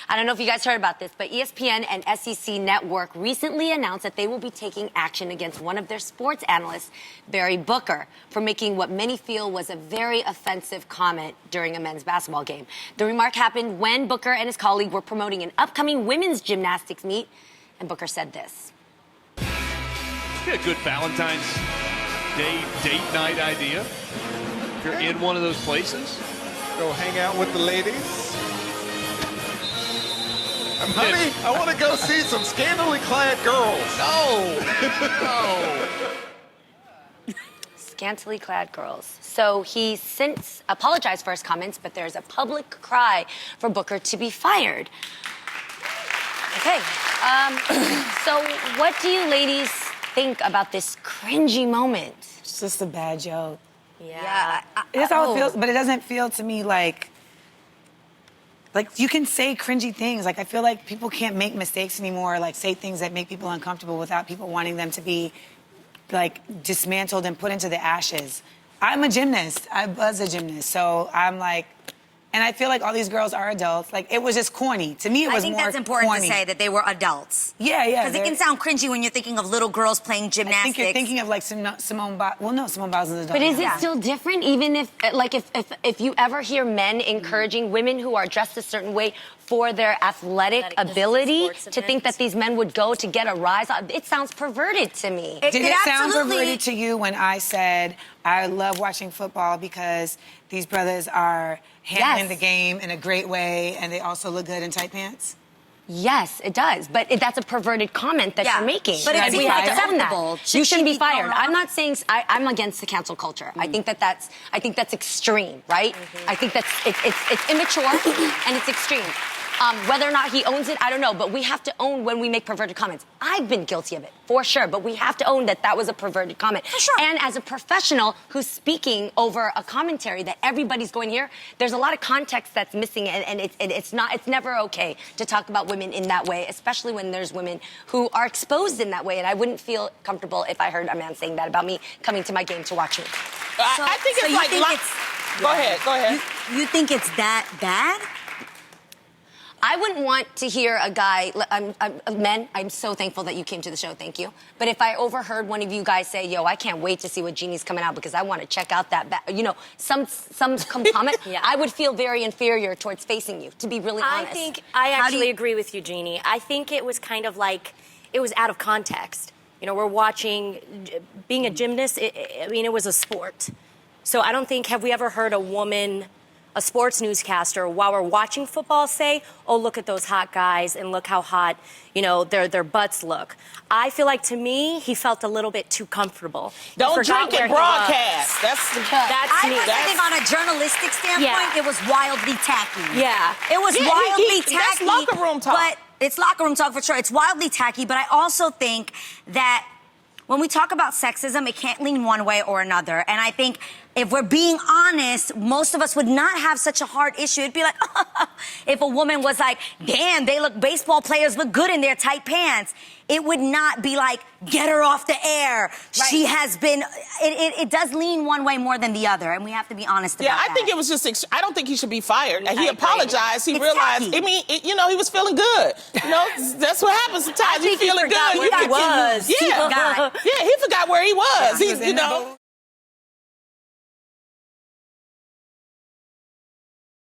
I don't know if you guys heard about this, but ESPN and SEC Network recently announced that they will be taking action against one of their sports analysts, Barry Booker, for making what many feel was a very offensive comment during a men's basketball game. The remark happened when Booker and his colleague were promoting an upcoming women's gymnastics meet, and Booker said this. Be a good Valentine's Day date night idea. If you're in one of those places, go hang out with the ladies. Honey, I want to go see some scantily clad girls. no. Scantily clad girls. So he since apologized for his comments, but there's a public cry for Booker to be fired. Okay. So what do you ladies think about this cringy moment? It's just a bad joke. Yeah. That's how it feels, but it doesn't feel to me like you can say cringy things. Like, I feel like people can't make mistakes anymore, like say things that make people uncomfortable without people wanting them to be like dismantled and put into the ashes. I'm a gymnast. I was a gymnast. So I'm like, and I feel like all these girls are adults. Like, it was just corny. To me, it was more corny. I think that's important to say, that they were adults. Yeah, yeah. Because it can sound cringy when you're thinking of little girls playing gymnastics. I think you're thinking of like Simone Biles. Well, no, Simone Biles is an adult. But is it still different? Even if, like, if you ever hear men encouraging women who are dressed a certain way for their athletic ability to think that these men would go to get a rise, it sounds perverted to me. Did it sound perverted to you when I said I love watching football because these brothers are handling the game in a great way and they also look good in tight pants? Yes, it does. But that's a perverted comment that you're making. But it's acceptable. You shouldn't be fired. I'm not saying I'm against the cancel culture. I think that's extreme, right? I think that's it's immature and it's extreme. Whether or not he owns it, I don't know. But we have to own when we make perverted comments. I've been guilty of it, for sure. But we have to own that that was a perverted comment. For sure. And as a professional who's speaking over a commentary that everybody's going to hear, there's a lot of context that's missing. And it's never okay to talk about women in that way, especially when there's women who are exposed in that way. And I wouldn't feel comfortable if I heard a man saying that about me coming to my game to watch me. I think it's like... Go ahead. You think it's that bad? I wouldn't want to hear a guy, men, I'm so thankful that you came to the show, thank you. But if I overheard one of you guys say, yo, I can't wait to see what Jeannie's coming out because I want to check out that, some comment, I would feel very inferior towards facing you, to be really honest. I actually agree with you, Jeannie. I think it was kind of like, it was out of context. You know, we're watching, being a gymnast, it was a sport. So I don't think, have we ever heard a woman, a sports newscaster, while we're watching football say, oh, look at those hot guys and look how hot, their butts look. I feel like, to me, he felt a little bit too comfortable. Don't drink and broadcast. That's me. I think on a journalistic standpoint, it was wildly tacky. Yeah. It was wildly tacky. That's locker room talk. But it's locker room talk for sure. It's wildly tacky, but I also think that when we talk about sexism, it can't lean one way or another. And I think if we're being honest, most of us would not have such a hard issue. It'd be like, if a woman was like, damn, baseball players look good in their tight pants. It would not be like, get her off the air. Right. She has been, it does lean one way more than the other. And we have to be honest about that. Yeah, I think it was just, I don't think he should be fired. He apologized. He realized, tacky. He was feeling good. That's what happens sometimes. You're feeling good. He forgot where he was. Yeah, he forgot where he was.